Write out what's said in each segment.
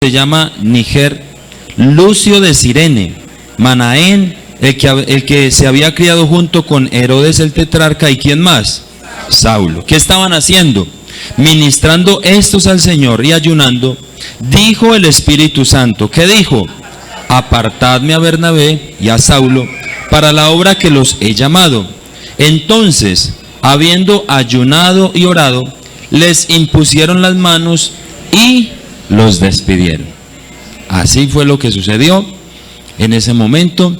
se llama Níger, Lucio de Cirene, Manaén, el que se había criado junto con Herodes el tetrarca, ¿y quién más? Saulo. ¿Qué estaban haciendo? Ministrando estos al Señor y ayunando. Dijo el Espíritu Santo, ¿qué dijo? Apartadme a Bernabé y a Saulo para la obra que los he llamado. Entonces, habiendo ayunado y orado, les impusieron las manos y los despidieron. Así fue lo que sucedió en ese momento.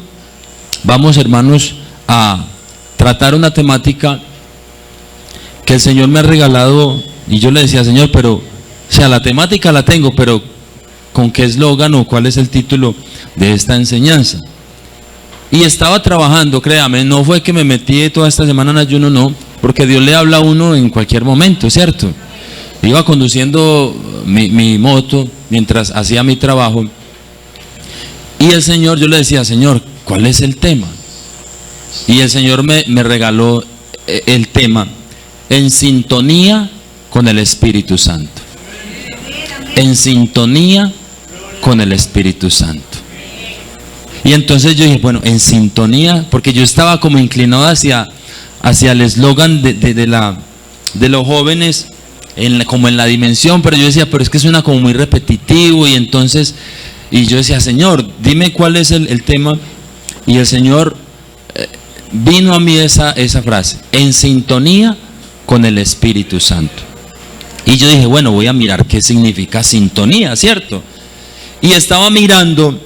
Vamos, hermanos, a tratar una temática que el Señor me ha regalado, y yo le decía, Señor, pero, o sea, la temática la tengo, pero ¿con qué eslogan o cuál es el título de esta enseñanza? Y estaba trabajando, créame, no fue que me metí toda esta semana en ayuno, no, porque Dios le habla a uno en cualquier momento, ¿cierto? Iba conduciendo mi moto mientras hacía mi trabajo, y el Señor, yo le decía, Señor, ¿cuál es el tema? Y el Señor me regaló el tema, en sintonía con el Espíritu Santo. En sintonía con el Espíritu Santo. Y entonces yo dije, bueno, en sintonía, porque yo estaba como inclinado hacia el eslogan de los jóvenes, como en la dimensión, pero yo decía, pero es que suena como muy repetitivo, y entonces, y yo decía, Señor, dime cuál es el tema, y el Señor vino a mí esa frase, en sintonía con el Espíritu Santo. Y yo dije, bueno, voy a mirar qué significa sintonía, ¿cierto? Y estaba mirando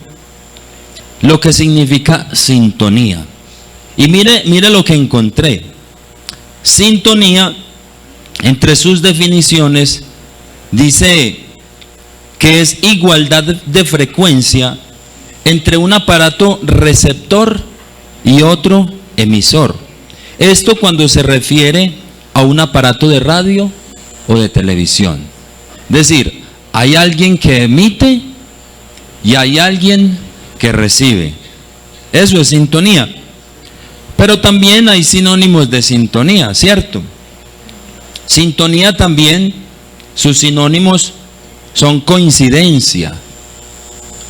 lo que significa sintonía. Y mire lo que encontré. Sintonía, entre sus definiciones, dice que es igualdad de frecuencia entre un aparato receptor y otro emisor. Esto cuando se refiere a un aparato de radio o de televisión. Es decir, hay alguien que emite y hay alguien que recibe. Eso es sintonía. Pero también hay sinónimos de sintonía, ¿cierto? Sintonía también, sus sinónimos son coincidencia,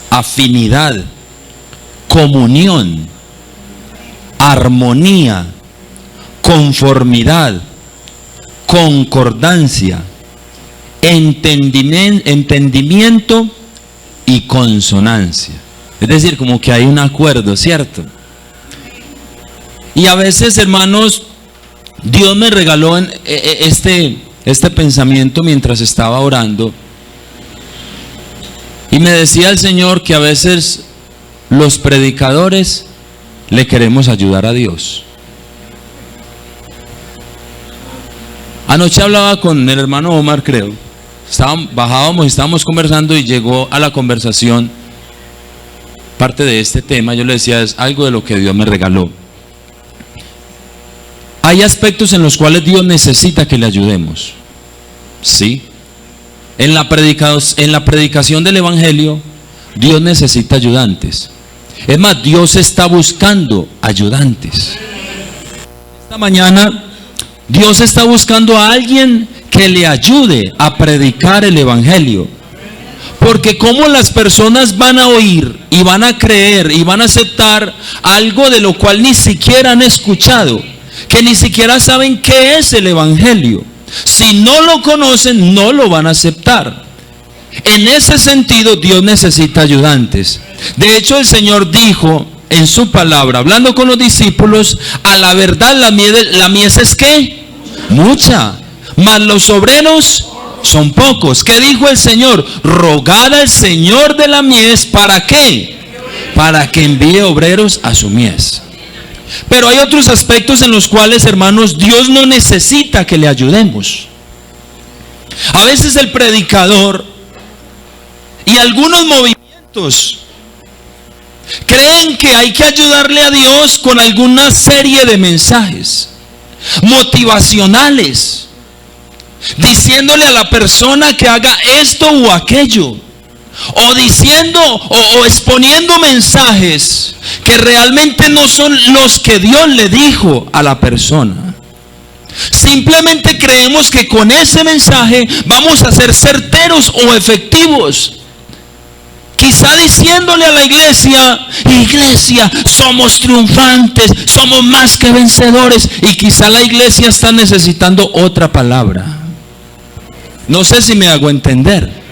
afinidad, comunión, armonía, conformidad, concordancia, entendimiento y consonancia. Es decir, como que hay un acuerdo, ¿cierto? Y a veces, hermanos, Dios me regaló este pensamiento mientras estaba orando, y me decía el Señor que a veces los predicadores le queremos ayudar a Dios. Anoche hablaba con el hermano Omar, creo. Bajábamos y estábamos conversando, y llegó a la conversación parte de este tema. Yo le decía, es algo de lo que Dios me regaló. Hay aspectos en los cuales Dios necesita que le ayudemos. Sí. En la predicación del Evangelio, Dios necesita ayudantes. Es más, Dios está buscando ayudantes. Esta mañana, Dios está buscando a alguien que le ayude a predicar el Evangelio. Porque cómo las personas van a oír y van a creer y van a aceptar algo de lo cual ni siquiera han escuchado, que ni siquiera saben qué es el Evangelio. Si no lo conocen, no lo van a aceptar. En ese sentido, Dios necesita ayudantes. De hecho, el Señor dijo en su palabra, hablando con los discípulos, a la verdad la mies es ¿qué? Mucha, mas los obreros son pocos. ¿Qué dijo el Señor? Rogad al Señor de la mies, ¿para qué? Para que envíe obreros a su mies. Pero hay otros aspectos en los cuales, hermanos, Dios no necesita que le ayudemos. A veces el predicador y algunos movimientos creen que hay que ayudarle a Dios con alguna serie de mensajes motivacionales, diciéndole a la persona que haga esto o aquello, o diciendo o exponiendo mensajes que realmente no son los que Dios le dijo a la persona. Simplemente creemos que con ese mensaje vamos a ser certeros o efectivos. Quizá diciéndole a la iglesia, iglesia, somos triunfantes, somos más que vencedores. Y quizá la iglesia está necesitando otra palabra. No sé si me hago entender.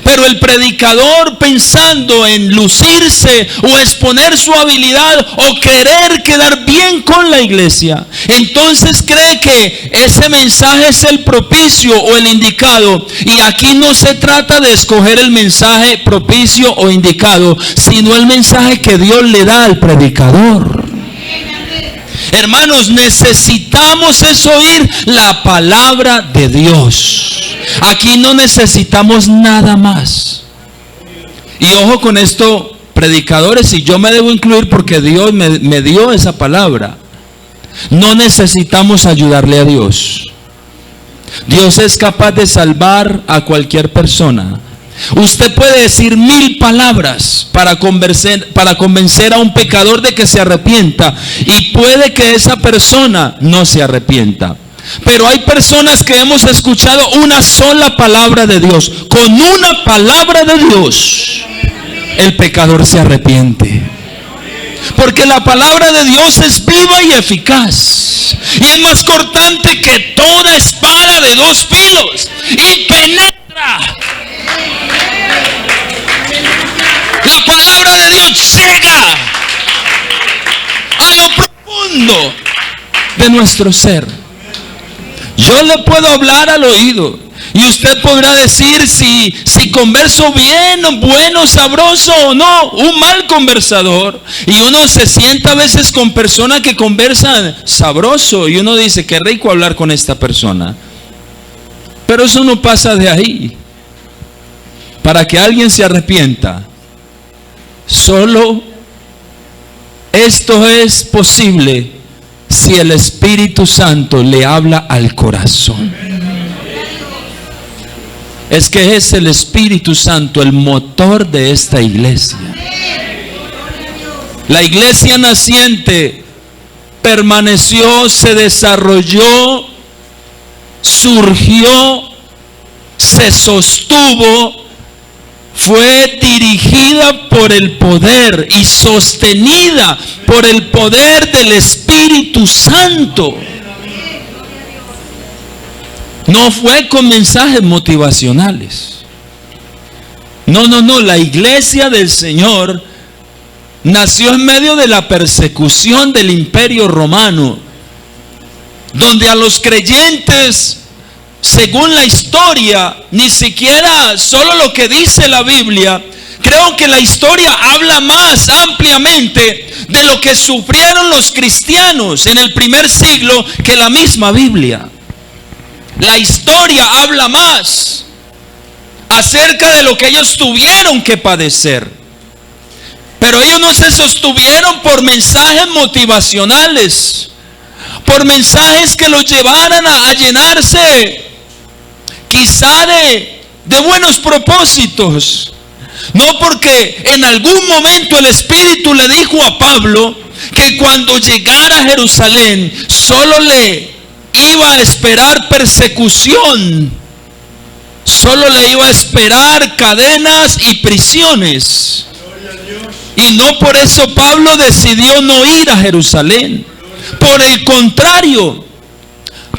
Pero el predicador, pensando en lucirse o exponer su habilidad o querer quedar bien con la iglesia, entonces cree que ese mensaje es el propicio o el indicado. Y aquí no se trata de escoger el mensaje propicio o indicado, sino el mensaje que Dios le da al predicador. Hermanos, necesitamos oír la palabra de Dios. Aquí no necesitamos nada más. Y ojo con esto, predicadores, y yo me debo incluir porque Dios me dio esa palabra. No necesitamos ayudarle a Dios. Dios es capaz de salvar a cualquier persona. Usted puede decir 1000 palabras para convencer a un pecador de que se arrepienta, y puede que esa persona no se arrepienta. Pero hay personas que hemos escuchado una sola palabra de Dios. Con una palabra de Dios, el pecador se arrepiente. Porque la palabra de Dios es viva y eficaz, y es más cortante que toda espada de 2 filos, y penetra. La palabra de Dios llega a lo profundo de nuestro ser. Yo le puedo hablar al oído, y usted podrá decir si converso bien, bueno, sabroso o no. Un mal conversador, y uno se sienta a veces con personas que conversan sabroso, y uno dice, qué rico hablar con esta persona. Pero eso no pasa de ahí. Para que alguien se arrepienta, solo esto es posible si el Espíritu Santo le habla al corazón. Es que es el Espíritu Santo el motor de esta iglesia. La iglesia naciente permaneció, se desarrolló, surgió, se sostuvo, fue dirigida por el poder y sostenida por el poder del Espíritu Santo. No fue con mensajes motivacionales. No. La iglesia del Señor nació en medio de la persecución del Imperio Romano, donde a los creyentes, según la historia, ni siquiera solo lo que dice la Biblia, creo que la historia habla más ampliamente de lo que sufrieron los cristianos en el primer siglo que la misma Biblia. La historia habla más acerca de lo que ellos tuvieron que padecer. Pero ellos no se sostuvieron por mensajes motivacionales, por mensajes que los llevaran a llenarse quizá de buenos propósitos. No, porque en algún momento el Espíritu le dijo a Pablo que cuando llegara a Jerusalén solo le iba a esperar persecución, solo le iba a esperar cadenas y prisiones. Y no por eso Pablo decidió no ir a Jerusalén. Por el contrario,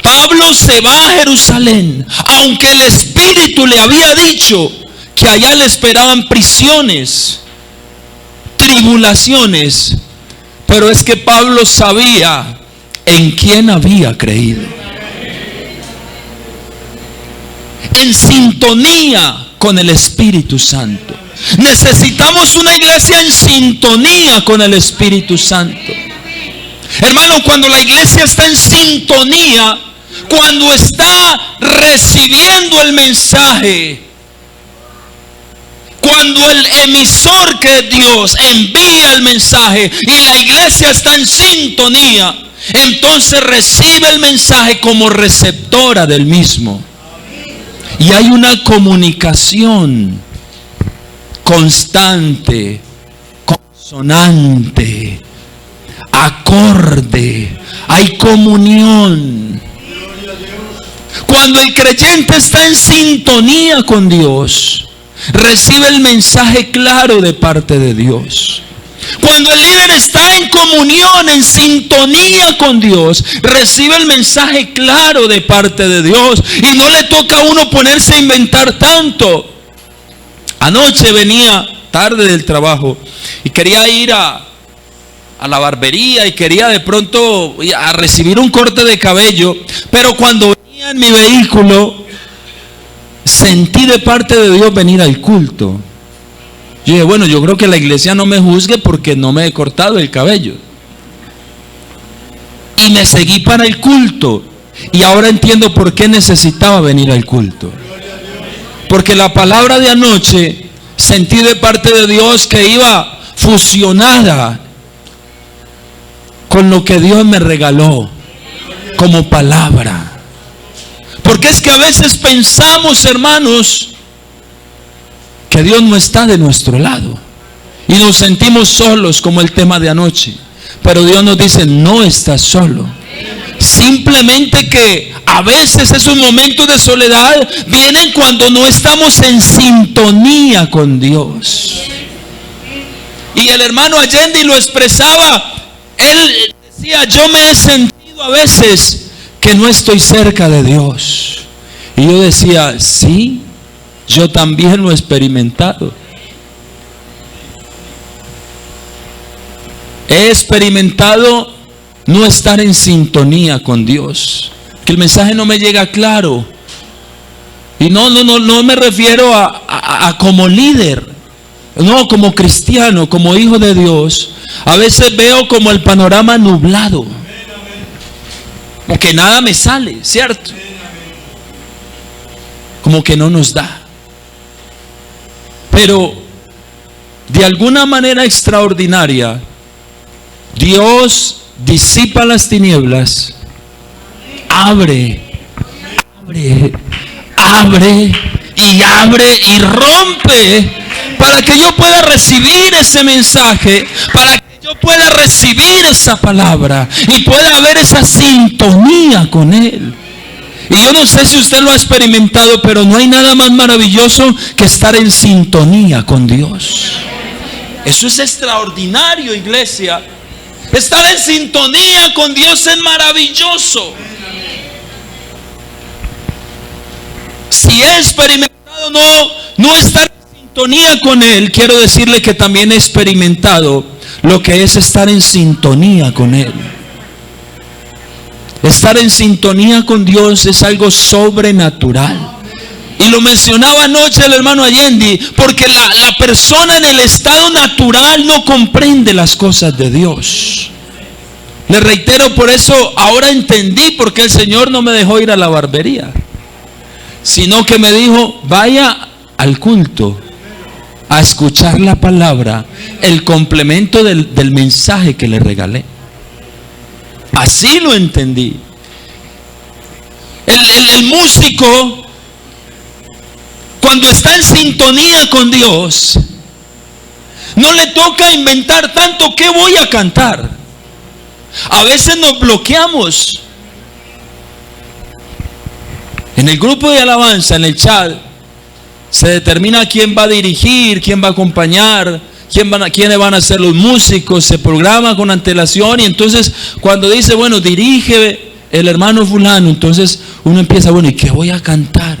Pablo se va a Jerusalén, aunque el Espíritu le había dicho que allá le esperaban prisiones, tribulaciones. Pero es que Pablo sabía en quién había creído. En sintonía con el Espíritu Santo. Necesitamos una iglesia en sintonía con el Espíritu Santo. Hermano, cuando la iglesia está en sintonía, cuando está recibiendo el mensaje, cuando el emisor, que es Dios, envía el mensaje y la iglesia está en sintonía, entonces recibe el mensaje como receptora del mismo. Y hay una comunicación constante, consonante, acorde, hay comunión. Cuando el creyente está en sintonía con Dios, recibe el mensaje claro de parte de Dios. Cuando el líder está en comunión, en sintonía con Dios, recibe el mensaje claro de parte de Dios y no le toca a uno ponerse a inventar tanto. Anoche venía tarde del trabajo y quería ir a la barbería y quería de pronto a recibir un corte de cabello, pero cuando venía en mi vehículo sentí de parte de Dios venir al culto. Yo dije, bueno, yo creo que la iglesia no me juzgue porque no me he cortado el cabello. Y me seguí para el culto. Y ahora entiendo por qué necesitaba venir al culto. Porque la palabra de anoche sentí de parte de Dios que iba fusionada con lo que Dios me regaló como palabra. Porque es que a veces pensamos, hermanos, que Dios no está de nuestro lado y nos sentimos solos, como el tema de anoche. Pero Dios nos dice, no estás solo. Simplemente que a veces esos momentos de soledad vienen cuando no estamos en sintonía con Dios. Y el hermano Allende lo expresaba. Él decía, yo me he sentido a veces que no estoy cerca de Dios. Y yo decía, sí, yo también lo he experimentado. He experimentado no estar en sintonía con Dios, que el mensaje no me llega claro. Y no me refiero a como líder, no, como cristiano, como hijo de Dios. A veces veo como el panorama nublado, como que nada me sale, ¿cierto? Como que no nos da. Pero de alguna manera extraordinaria, Dios disipa las tinieblas, abre y rompe para que yo pueda recibir ese mensaje, para que yo pueda recibir esa palabra y pueda haber esa sintonía con Él. Y yo no sé si usted lo ha experimentado, pero no hay nada más maravilloso que estar en sintonía con Dios. Eso es extraordinario, iglesia. Estar en sintonía con Dios es maravilloso. Si he experimentado no estar en sintonía con Él, quiero decirle que también he experimentado lo que es estar en sintonía con Él. Estar en sintonía con Dios es algo sobrenatural. Y lo mencionaba anoche el hermano Allende, porque la persona en el estado natural no comprende las cosas de Dios. Le reitero, por eso ahora entendí por qué el Señor no me dejó ir a la barbería, sino que me dijo, vaya al culto a escuchar la palabra, el complemento del mensaje que le regalé. Así lo entendí. El músico, cuando está en sintonía con Dios, no le toca inventar tanto qué voy a cantar. A veces nos bloqueamos. En el grupo de alabanza, en el chat, se determina quién va a dirigir, quién va a acompañar, quiénes van a ser los músicos. Se programa con antelación y entonces cuando dice, bueno, dirige el hermano fulano, entonces uno empieza, bueno, ¿y qué voy a cantar?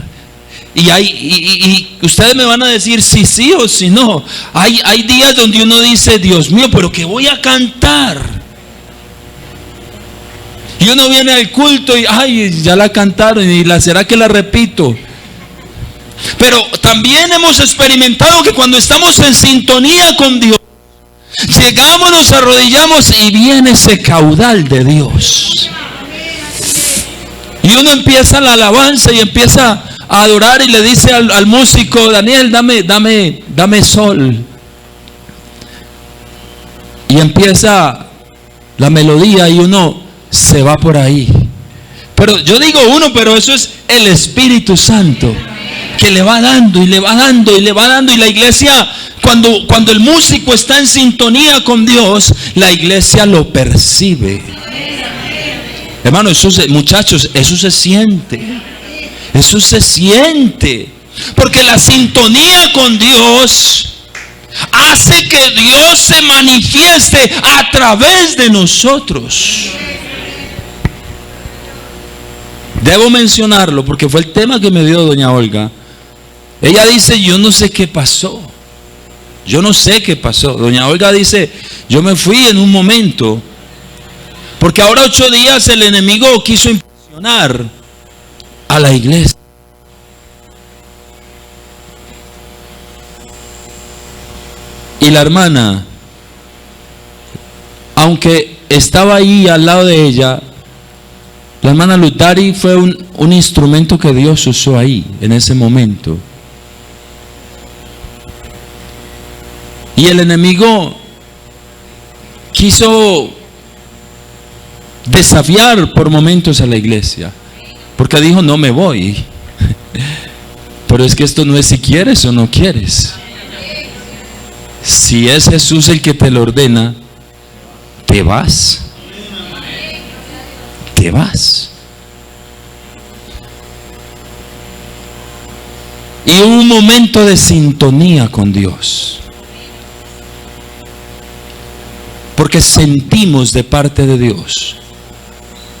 Y ustedes me van a decir si sí o si no. Hay días donde uno dice, Dios mío, pero ¿qué voy a cantar? Y uno viene al culto y, ay, ya la cantaron y ¿será que la repito? Pero también hemos experimentado que cuando estamos en sintonía con Dios, llegamos, nos arrodillamos y viene ese caudal de Dios. Y uno empieza la alabanza y empieza a adorar y le dice al músico, Daniel, dame sol. Y empieza la melodía y uno se va por ahí. Pero yo digo uno, pero eso es el Espíritu Santo, que le va dando y le va dando y le va dando. Y la iglesia, cuando el músico está en sintonía con Dios, la iglesia lo percibe. Hermano, muchachos, eso se siente. Eso se siente. Porque la sintonía con Dios hace que Dios se manifieste a través de nosotros. Debo mencionarlo porque fue el tema que me dio doña Olga. Ella dice, yo no sé qué pasó. Yo no sé qué pasó. Doña Olga dice, yo me fui en un momento. Porque ahora 8 días el enemigo quiso impresionar a la iglesia. Y la hermana, aunque estaba ahí al lado de ella, la hermana Lutari fue un instrumento que Dios usó ahí, en ese momento. Y el enemigo quiso desafiar por momentos a la iglesia, porque dijo, no me voy. Pero es que esto no es si quieres o no quieres. Si es Jesús el que te lo ordena, te vas. Te vas. Y hubo un momento de sintonía con Dios. Porque sentimos de parte de Dios.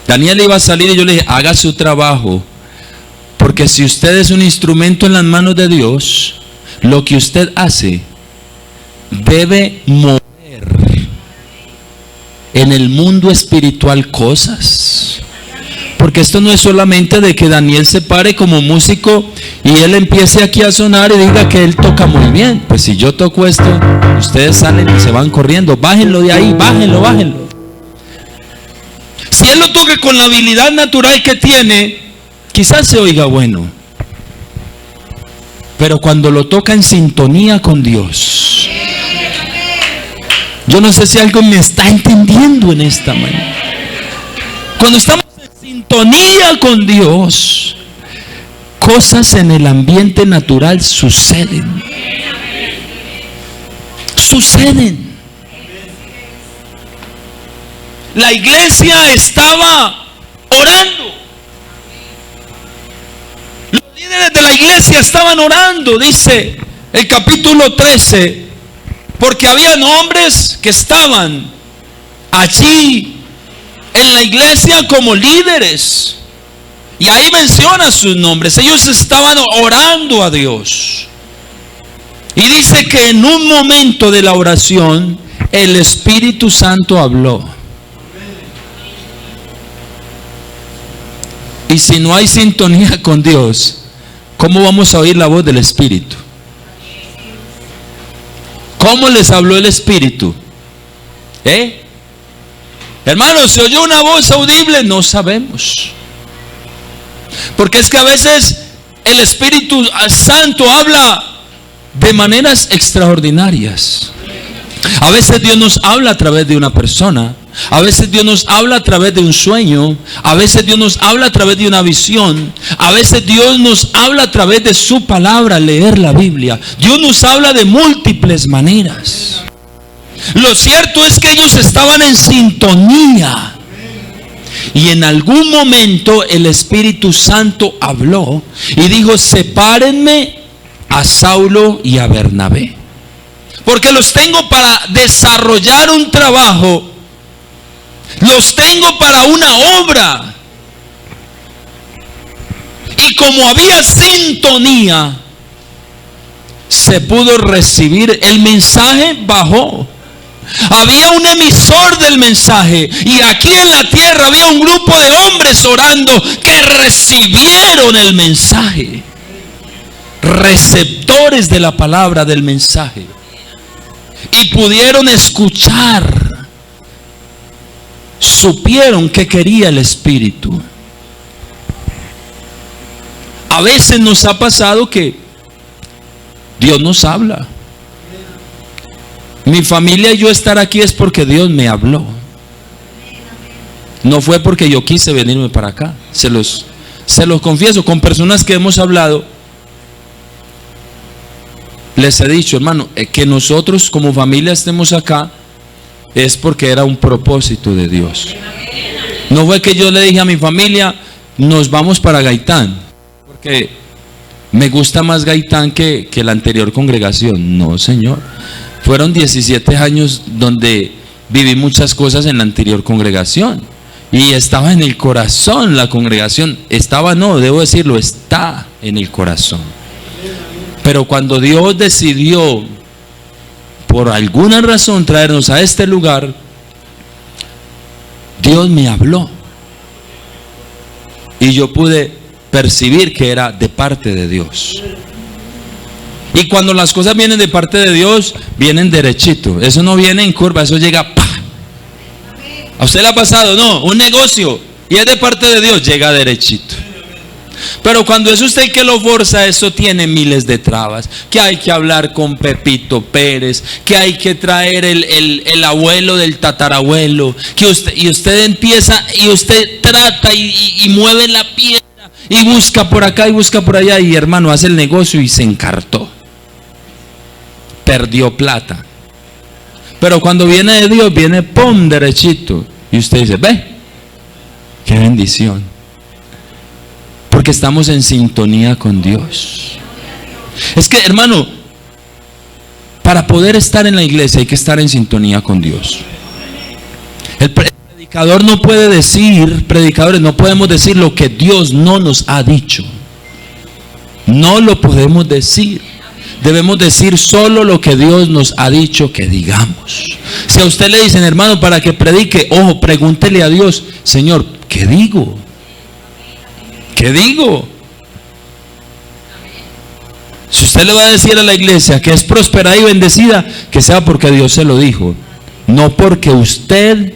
Daniel iba a salir y yo le dije, haga su trabajo. Porque si usted es un instrumento en las manos de Dios, lo que usted hace debe mover en el mundo espiritual cosas. Porque esto no es solamente de que Daniel se pare como músico y él empiece aquí a sonar y diga que él toca muy bien. Pues si yo toco esto, ustedes salen y se van corriendo. Bájenlo de ahí, bájenlo. Si él lo toca con la habilidad natural que tiene, quizás se oiga bueno. Pero cuando lo toca en sintonía con Dios, yo no sé si alguien me está entendiendo en esta mañana. Cuando estamos en sintonía con Dios, cosas en el ambiente natural suceden. La iglesia estaba orando. Los líderes de la iglesia estaban orando, dice el capítulo 13, porque habían hombres que estaban allí en la iglesia como líderes. Y ahí menciona sus nombres. Ellos estaban orando a Dios. Y dice que en un momento de la oración, el Espíritu Santo habló. Y si no hay sintonía con Dios, ¿cómo vamos a oír la voz del Espíritu? ¿Cómo les habló el Espíritu? Hermanos, ¿se oyó una voz audible? No sabemos. Porque es que a veces el Espíritu Santo habla de maneras extraordinarias. A veces Dios nos habla a través de una persona. A veces Dios nos habla a través de un sueño. A veces Dios nos habla a través de una visión. A veces Dios nos habla a través de su palabra, leer la Biblia. Dios nos habla de múltiples maneras. Lo cierto es que ellos estaban en sintonía. Y en algún momento el Espíritu Santo habló y dijo, sepárenme a Saulo y a Bernabé, porque los tengo para desarrollar un trabajo, los tengo para una obra. Y como había sintonía, se pudo recibir el mensaje, bajó. Había un emisor del mensaje, y aquí en la tierra había un grupo de hombres orando que recibieron el mensaje, receptores de la palabra del mensaje, y pudieron escuchar, supieron que quería el Espíritu. A veces nos ha pasado que Dios nos habla. Mi familia y yo estar aquí es porque Dios me habló. No fue porque yo quise venirme para acá. Se los confieso, con personas que hemos hablado, les he dicho, hermano, que nosotros como familia estemos acá es porque era un propósito de Dios. No fue que yo le dije a mi familia, nos vamos para Gaitán, porque me gusta más Gaitán que la anterior congregación. No, Señor. Fueron 17 años donde viví muchas cosas en la anterior congregación. Y estaba en el corazón la congregación. Estaba, no, debo decirlo, está en el corazón. Pero cuando Dios decidió, por alguna razón, traernos a este lugar, Dios me habló. Y yo pude percibir que era de parte de Dios. Y cuando las cosas vienen de parte de Dios, vienen derechito. Eso no viene en curva, eso llega ¡pah! ¿A usted le ha pasado? No, un negocio y es de parte de Dios, llega derechito. Pero cuando es usted el que lo forza, eso tiene miles de trabas. Que hay que hablar con Pepito Pérez, que hay que traer el abuelo del tatarabuelo, que usted empieza y usted trata y mueve la piedra y busca por acá y busca por allá, y hermano, hace el negocio y se encartó, perdió plata. Pero cuando viene de Dios, viene pum, derechito, y usted dice, ve, qué bendición. Porque estamos en sintonía con Dios. Es que, hermano, para poder estar en la iglesia hay que estar en sintonía con Dios. El predicador no puede decir, predicadores no podemos decir lo que Dios no nos ha dicho. No lo podemos decir. Debemos decir solo lo que Dios nos ha dicho que digamos. Si a usted le dicen, hermano, para que predique, ojo, pregúntele a Dios, Señor, ¿qué digo? ¿Qué digo? Si usted le va a decir a la iglesia que es próspera y bendecida, que sea porque Dios se lo dijo, no porque usted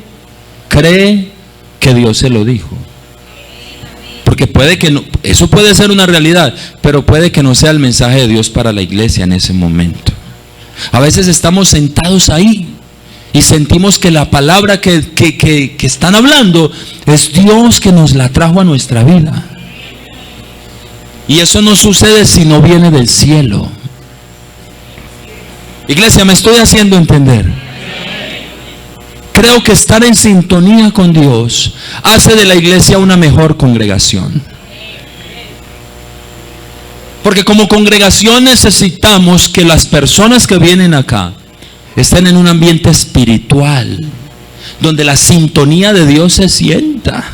cree que Dios se lo dijo. Porque puede que no, eso puede ser una realidad, pero puede que no sea el mensaje de Dios para la iglesia en ese momento. A veces estamos sentados ahí y sentimos que la palabra que están hablando es Dios que nos la trajo a nuestra vida. Y eso no sucede si no viene del cielo. Iglesia, me estoy haciendo entender. Creo que estar en sintonía con Dios hace de la iglesia una mejor congregación. Porque como congregación necesitamos que las personas que vienen acá estén en un ambiente espiritual, donde la sintonía de Dios se sienta.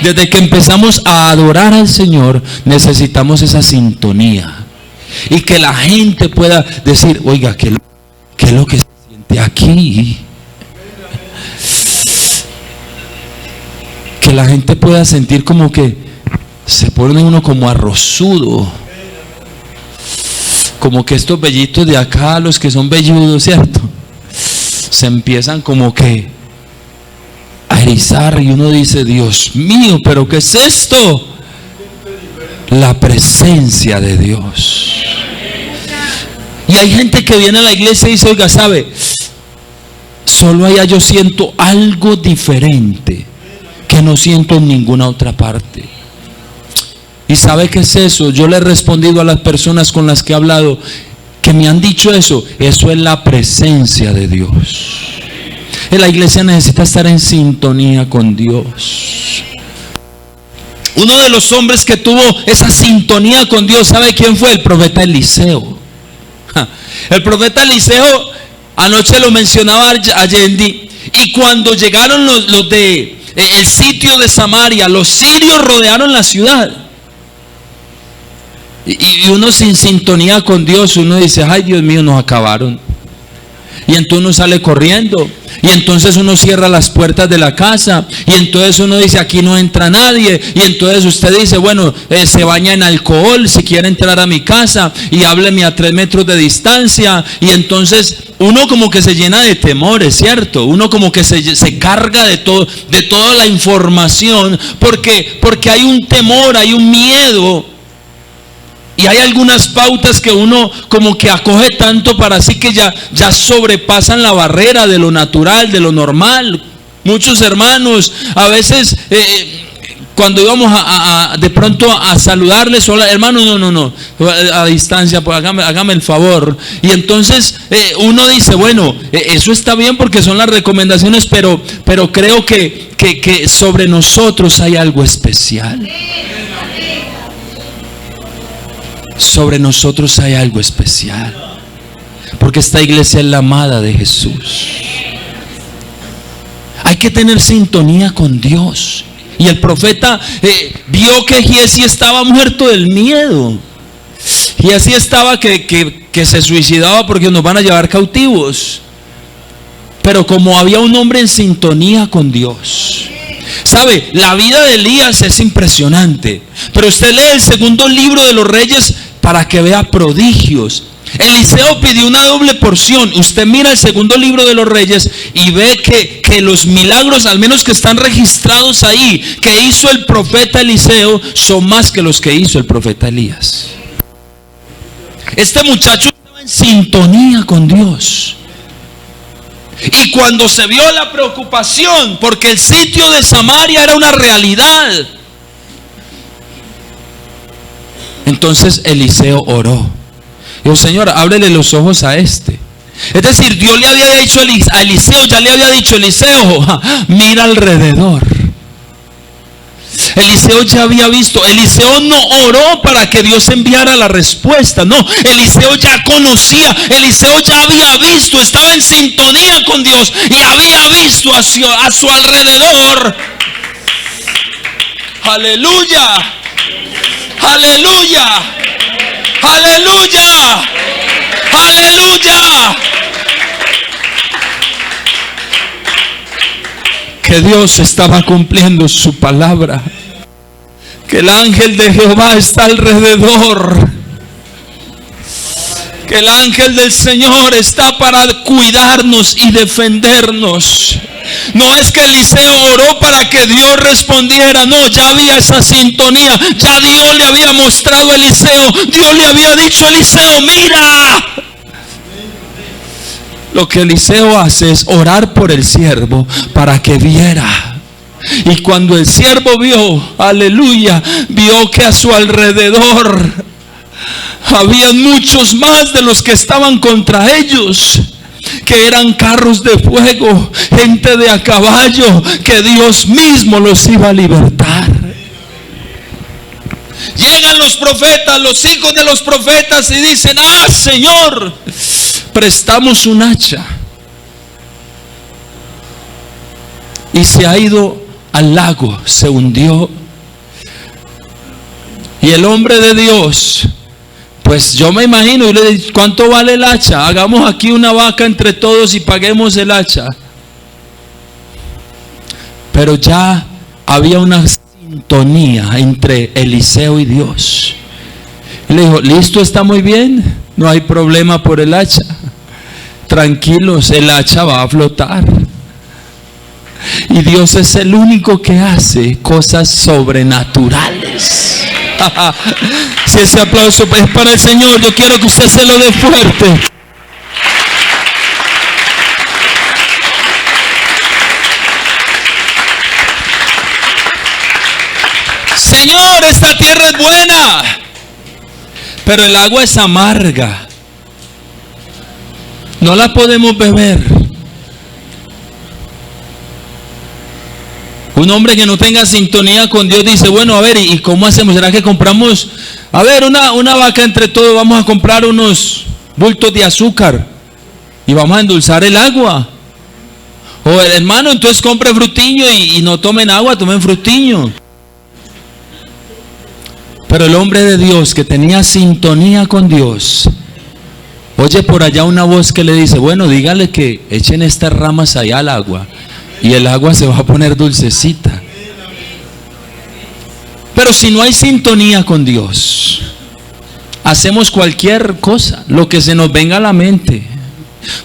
Desde que empezamos a adorar al Señor, necesitamos esa sintonía. Y que la gente pueda decir, oiga, ¿qué es lo que se siente aquí? Que la gente pueda sentir como que se pone uno como arrozudo. Como que estos vellitos de acá, los que son velludos, ¿cierto? Se empiezan como que a erizar y uno dice, Dios mío, ¿pero qué es esto? La presencia de Dios. Y hay gente que viene a la iglesia y dice, oiga, ¿sabe? Solo allá yo siento algo diferente que no siento en ninguna otra parte. ¿Y sabe qué es eso? Yo le he respondido a las personas con las que he hablado que me han dicho eso. Eso es la presencia de Dios. La iglesia necesita estar en sintonía con Dios. Uno de los hombres que tuvo esa sintonía con Dios, ¿sabe quién fue? El profeta Eliseo. El profeta Eliseo, anoche lo mencionaba Allende, y cuando llegaron los de el sitio de Samaria, los sirios rodearon la ciudad. Y uno sin sintonía con Dios, uno dice, ay Dios mío, nos acabaron. Y entonces uno sale corriendo, y entonces uno cierra las puertas de la casa, y entonces uno dice, aquí no entra nadie, y entonces usted dice, bueno, se baña en alcohol si quiere entrar a mi casa, y hábleme a 3 metros de distancia, y entonces uno como que se llena de temores, ¿cierto? Uno como que se carga de toda la información, porque hay un temor, hay un miedo. Y hay algunas pautas que uno como que acoge tanto para así que ya sobrepasan la barrera de lo natural, de lo normal. Muchos hermanos, a veces cuando íbamos de pronto a saludarles, hola hermano, no, a distancia, pues hágame el favor. Y entonces uno dice, bueno, eso está bien porque son las recomendaciones, pero creo que sobre nosotros hay algo especial. sobre nosotros hay algo especial, porque esta iglesia es la amada de Jesús. Hay que tener sintonía con Dios. Y el profeta vio que Giezi estaba muerto del miedo. Giezi estaba que se suicidaba porque nos van a llevar cautivos. Pero como había un hombre en sintonía con Dios. ¿Sabe? La vida de Elías es impresionante. Pero usted lee el segundo libro de los Reyes para que vea prodigios. Eliseo pidió una doble porción. Usted mira el segundo libro de los Reyes y ve que los milagros, al menos que están registrados ahí, que hizo el profeta Eliseo, son más que los que hizo el profeta Elías. Este muchacho estaba en sintonía con Dios. Y cuando se vio la preocupación, porque el sitio de Samaria era una realidad, entonces Eliseo oró. Dijo: Señor, ábrele los ojos a este. Es decir, Dios le había dicho a Eliseo, ya le había dicho: Eliseo, mira alrededor. Eliseo ya había visto. Eliseo no oró para que Dios enviara la respuesta, no. Eliseo ya conocía, Eliseo ya había visto, estaba en sintonía con Dios y había visto a su alrededor. Aleluya, aleluya, aleluya, aleluya. Que Dios estaba cumpliendo su palabra, que el ángel de Jehová está alrededor, que el ángel del Señor está para cuidarnos y defendernos. No es que Eliseo oró para que Dios respondiera, no, ya había esa sintonía, ya Dios le había mostrado a Eliseo, Dios le había dicho a Eliseo: mira. Lo que Eliseo hace es orar por el siervo para que viera. Y cuando el siervo vio, aleluya, vio que a su alrededor habían muchos más de los que estaban contra ellos, que eran carros de fuego, gente de a caballo, que Dios mismo los iba a libertar. Llegan los profetas, los hijos de los profetas, y dicen: ah, Señor, prestamos un hacha. Y se ha ido al lago, se hundió. Y el hombre de Dios, pues yo me imagino, y le digo: ¿cuánto vale el hacha? Hagamos aquí una vaca entre todos y paguemos el hacha. Pero ya había una sintonía entre Eliseo y Dios. Y le dijo: listo, está muy bien, no hay problema por el hacha. Tranquilos, el hacha va a flotar. Y Dios es el único que hace cosas sobrenaturales. Si ese aplauso es para el Señor, yo quiero que usted se lo dé fuerte. Señor, esta tierra es buena, pero el agua es amarga. No la podemos beber. Un hombre que no tenga sintonía con Dios dice: bueno, a ver, ¿y cómo hacemos? ¿Será que compramos, a ver, una vaca entre todos? Vamos a comprar unos bultos de azúcar y vamos a endulzar el agua. O hermano, entonces compre frutiño y no tomen agua, tomen frutiño. Pero el hombre de Dios que tenía sintonía con Dios, oye por allá una voz que le dice: bueno, dígale que echen estas ramas allá al agua y el agua se va a poner dulcecita. Pero si no hay sintonía con Dios, hacemos cualquier cosa, lo que se nos venga a la mente.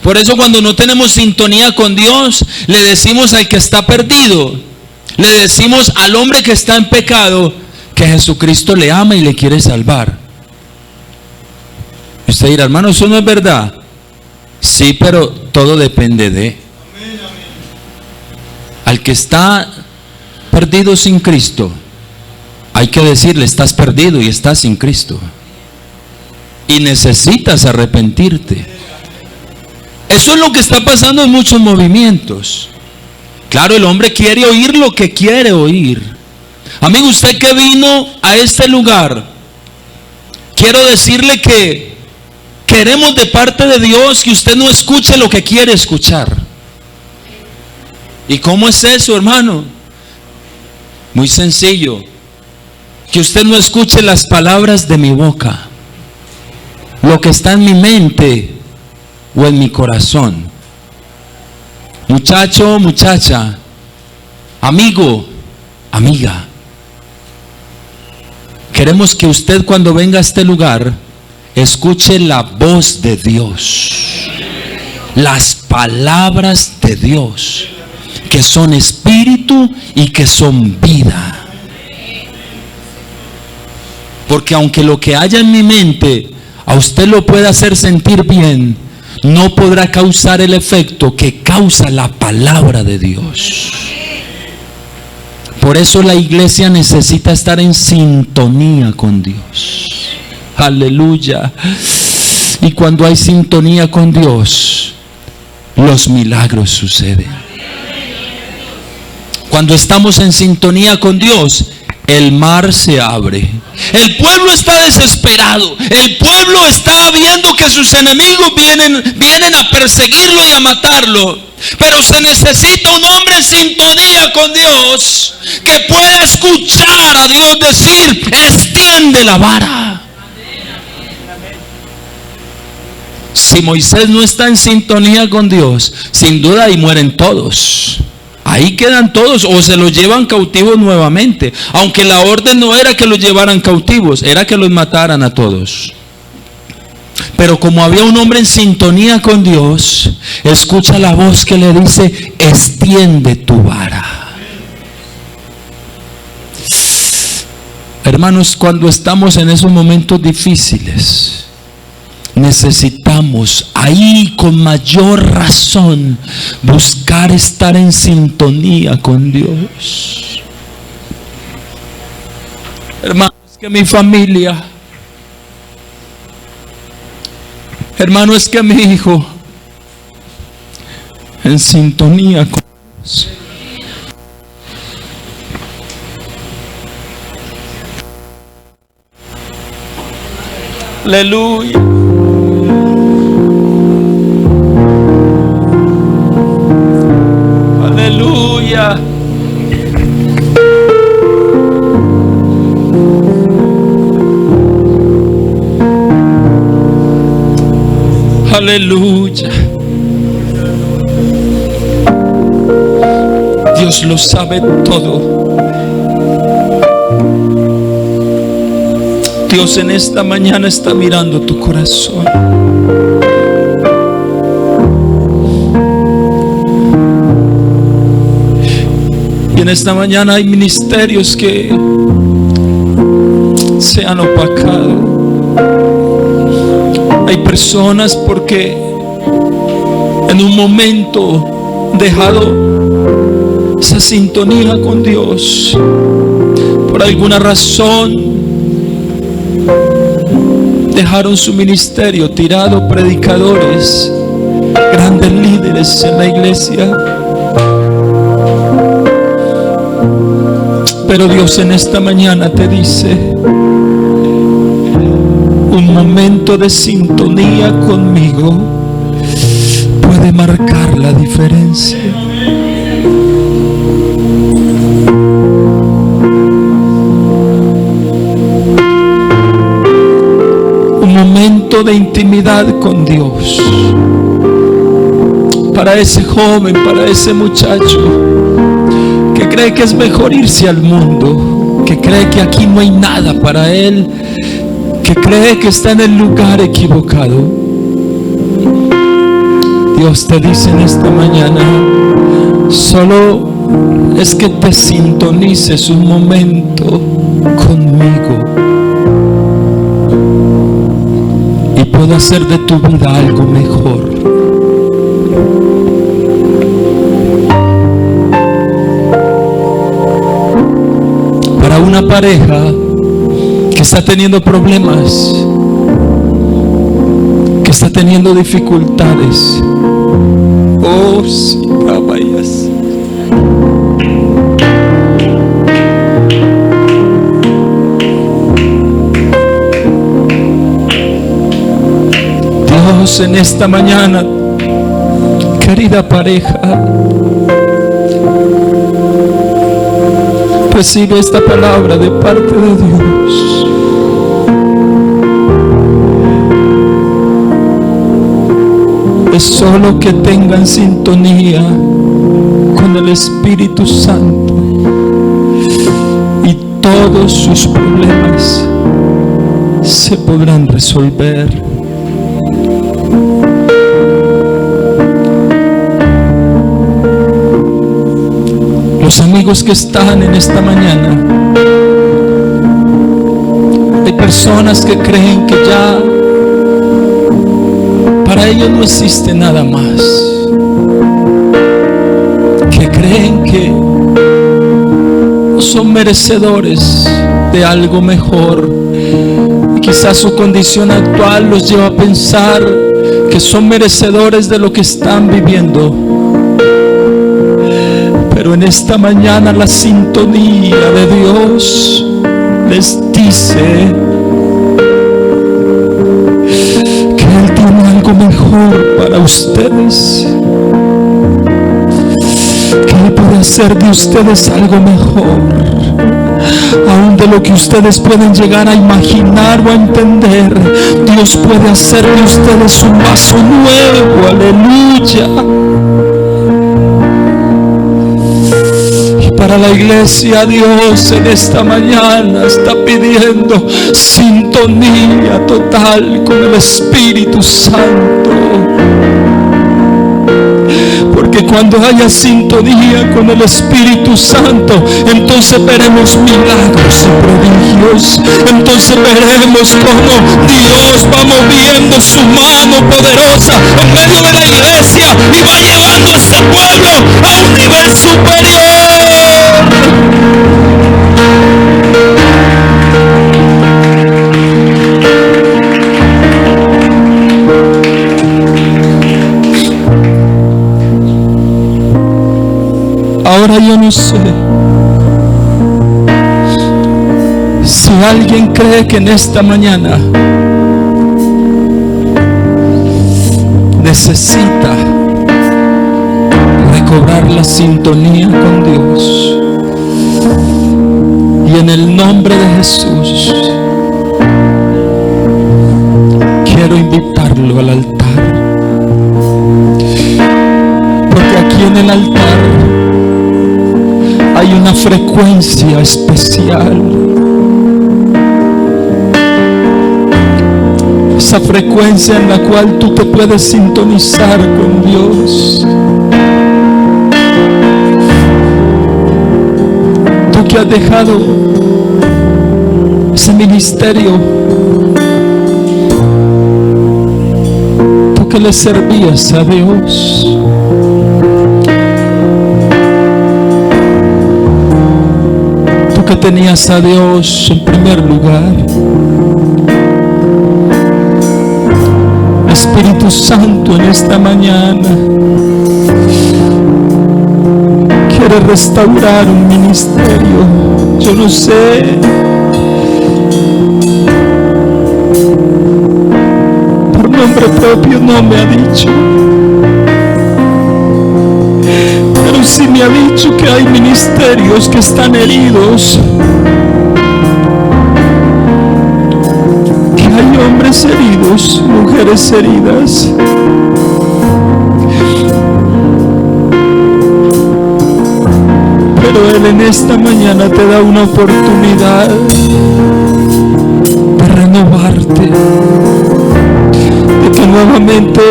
Por eso cuando no tenemos sintonía con Dios, le decimos al que está perdido, le decimos al hombre que está en pecado, que Jesucristo le ama y le quiere salvar. Usted dirá: hermano, eso no es verdad. Sí, pero todo depende de. Al que está perdido sin Cristo, hay que decirle: estás perdido y estás sin Cristo. Y necesitas arrepentirte. Eso es lo que está pasando en muchos movimientos. Claro, el hombre quiere oír lo que quiere oír. Amigo, usted que vino a este lugar, quiero decirle que queremos de parte de Dios que usted no escuche lo que quiere escuchar. ¿Y cómo es eso, hermano? Muy sencillo. Que usted no escuche las palabras de mi boca, lo que está en mi mente o en mi corazón. Muchacho, muchacha, amigo, amiga, queremos que usted cuando venga a este lugar escuche la voz de Dios, las palabras de Dios, que son espíritu y que son vida. Porque aunque lo que haya en mi mente a usted lo pueda hacer sentir bien, no podrá causar el efecto que causa la palabra de Dios. Por eso la iglesia necesita estar en sintonía con Dios. Aleluya. Y cuando hay sintonía con Dios, los milagros suceden. Cuando estamos en sintonía con Dios, el mar se abre. El pueblo está desesperado. El pueblo está viendo que sus enemigos vienen a perseguirlo y a matarlo. Pero se necesita un hombre en sintonía con Dios que pueda escuchar a Dios decir: extiende la vara. Si Moisés no está en sintonía con Dios, sin duda ahí mueren todos. Ahí quedan todos, o se los llevan cautivos nuevamente. Aunque la orden no era que los llevaran cautivos, era que los mataran a todos. Pero como había un hombre en sintonía con Dios, escucha la voz que le dice: extiende tu vara. Hermanos, cuando estamos en esos momentos difíciles, necesitamos ahí con mayor razón buscar estar en sintonía con Dios. Hermanos, que mi familia, hermano, es que mi hijo en sintonía con Dios. Aleluya. Aleluya. Aleluya. Dios lo sabe todo. Dios en esta mañana está mirando tu corazón. Y en esta mañana hay ministerios que se han opacado. Hay personas porque en un momento dejado esa sintonía con Dios. Por alguna razón dejaron su ministerio tirado, predicadores, grandes líderes en la iglesia. Pero Dios en esta mañana te dice: un momento de sintonía conmigo puede marcar la diferencia. Un momento de intimidad con Dios. Para ese joven, para ese muchacho que cree que es mejor irse al mundo, que cree que aquí no hay nada para él, que cree que está en el lugar equivocado. Dios te dice en esta mañana: solo es que te sintonices un momento conmigo y puedo hacer de tu vida algo mejor. Para una pareja que está teniendo problemas, que está teniendo dificultades, oh sí, caballas. Dios en esta mañana, querida pareja, recibe esta palabra de parte de Dios. Es solo que tengan sintonía con el Espíritu Santo y todos sus problemas se podrán resolver. Los amigos que están en esta mañana, hay personas que creen que ya para ellos no existe nada más, que creen que no son merecedores de algo mejor, y quizás su condición actual los lleva a pensar que son merecedores de lo que están viviendo. Pero en esta mañana la sintonía de Dios les dice que Él tiene algo mejor para ustedes, que Él puede hacer de ustedes algo mejor, aún de lo que ustedes pueden llegar a imaginar o a entender. Dios puede hacer de ustedes un vaso nuevo. Aleluya. Para la iglesia, Dios en esta mañana está pidiendo sintonía total con el Espíritu Santo. Porque cuando haya sintonía con el Espíritu Santo, entonces veremos milagros y prodigios. Entonces veremos cómo Dios va moviendo su mano poderosa en medio de la iglesia y va llevando a ese pueblo a un nivel superior. Ahora yo no sé si alguien cree que en esta mañana necesita recobrar la sintonía con Dios. Y en el nombre de Jesús quiero invitarlo al altar, porque aquí en el altar hay una frecuencia especial. Esa frecuencia en la cual tú te puedes sintonizar con Dios. Tú que has dejado ese ministerio, tú que le servías a Dios, tú que tenías a Dios en primer lugar. Espíritu Santo en esta mañana quiere restaurar un ministerio. Yo no sé, por nombre propio no me ha dicho, pero sí me ha dicho que hay ministerios que están heridos, que hay hombres heridos, mujeres heridas. Pero Él en esta mañana te da una oportunidad de renovarte, de que nuevamente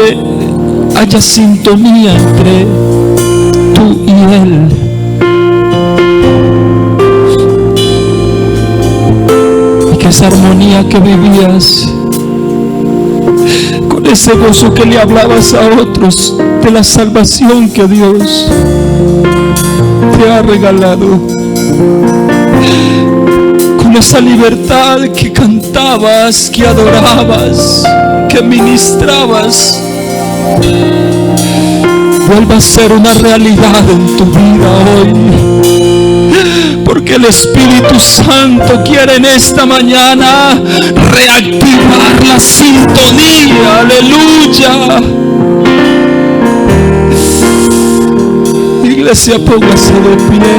haya sintonía entre tú y Él. Y que esa armonía que vivías, con ese gozo que le hablabas a otros de la salvación que Dios te ha regalado, con esa libertad que cantabas, que adorabas, que ministrabas, vuelva a ser una realidad en tu vida hoy. Porque el Espíritu Santo quiere en esta mañana reactivar la sintonía. Aleluya. Iglesia, póngase de pie.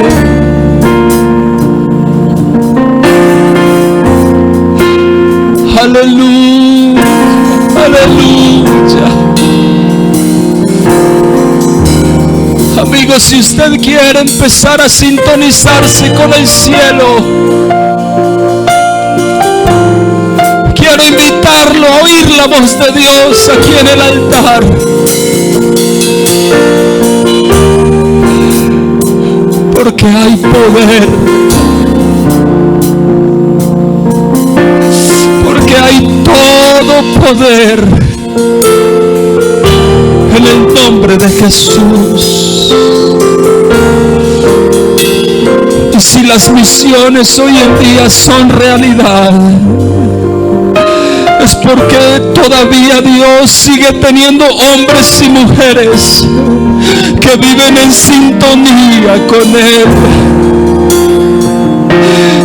Aleluya, aleluya. Amigos, si usted quiere empezar a sintonizarse con el cielo, quiero invitarlo a oír la voz de Dios aquí en el altar. Porque hay poder. Porque hay todo poder en el nombre de Jesús. Y si las misiones hoy en día son realidad, es porque todavía Dios sigue teniendo hombres y mujeres que viven en sintonía con Él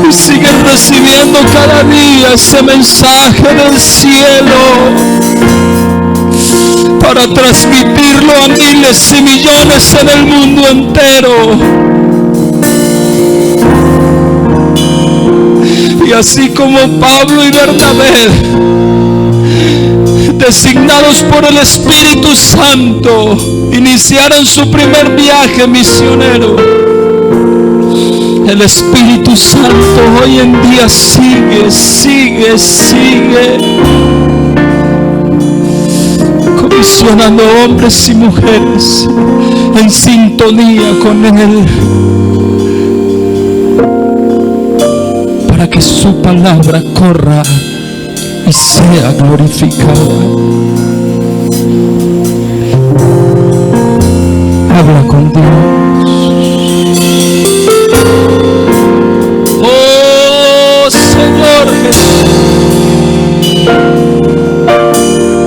y siguen recibiendo cada día ese mensaje del cielo para transmitirlo a miles y millones en el mundo entero. Y así como Pablo y Bernabé, designados por el Espíritu Santo, iniciaron su primer viaje misionero, el Espíritu Santo hoy en día sigue comisionando hombres y mujeres en sintonía con Él, para que su palabra corra y sea glorificada. Habla con Dios. Oh Señor Jesús.